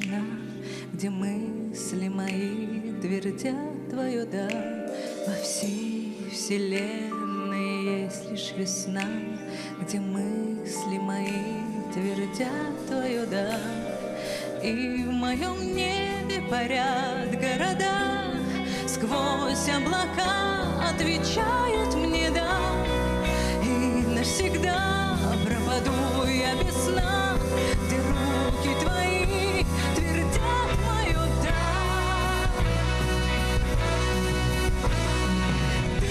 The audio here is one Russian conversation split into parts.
тишина, где мысли мои твердят твою «да». Во всей вселенной есть лишь весна, где мысли мои твердят твою «да». И в моем небе парят города, сквозь облака отвечают мне «да». И навсегда пропаду я без сна, где руки твои твердят мое «да». Ты,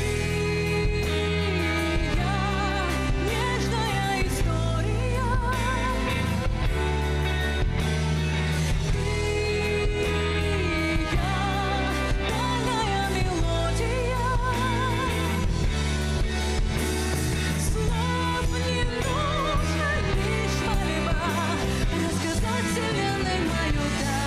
я, нежная история. Ты, я, тайная мелодия. Слов не нужно, лишь мольба рассказать вселенной мою «да».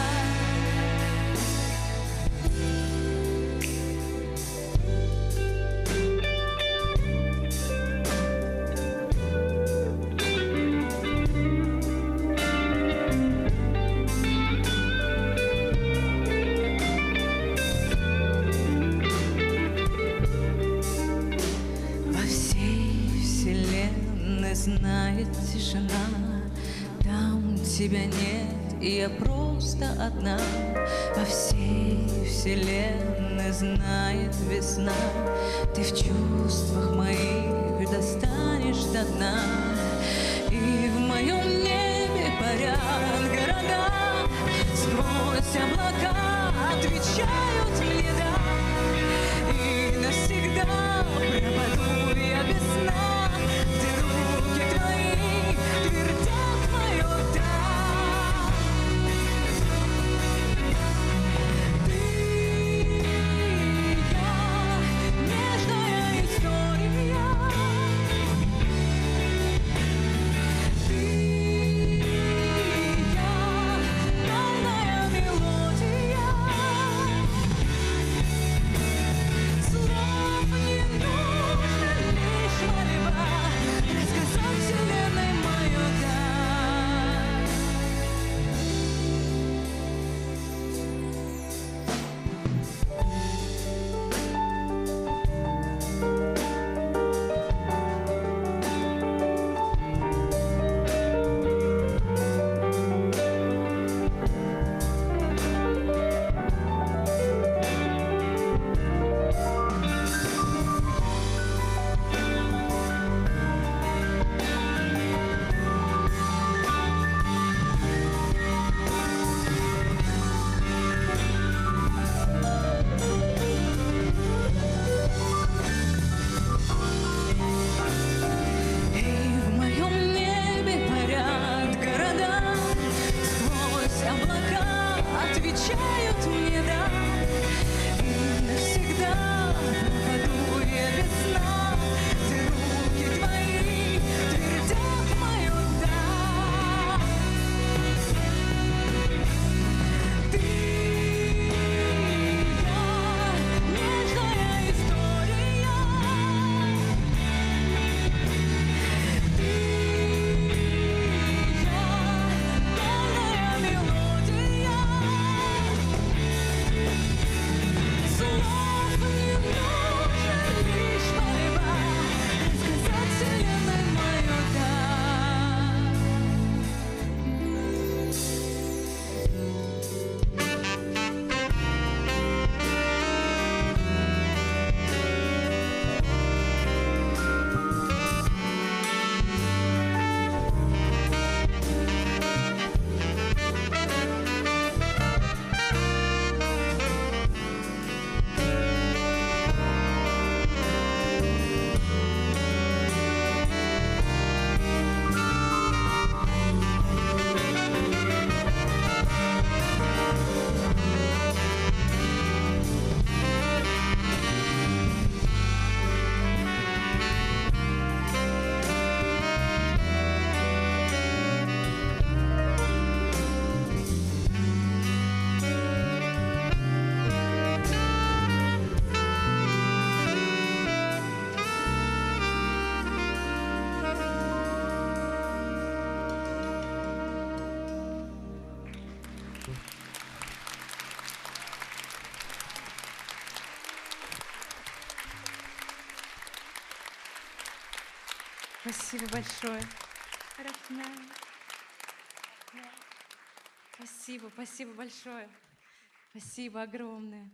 Во всей вселенной знает тишина, там тебя нет, и я просто одна. Во всей вселенной знает весна, ты в чувствах моих достанешь до дна. И в моем небе парят города, сквозь облака отвечают мне «да». И навсегда пропаду я без сна, где руки твои твердят мое «да». Ты, я, нежная история. Ты, я, тайная мелодия. Слов не нужно, лишь мольба рассказать вселенной мое «да». И в моем небе парят города, сквозь облака отвечают мне «да». И навсегда пропаду я без сна, где руки твои твердят мое «да». Ты, я, нежная история. Ты, я, тайная мелодия. Слов не нужно, лишь мольба Спасибо большое. Рахман. Спасибо большое. Спасибо огромное.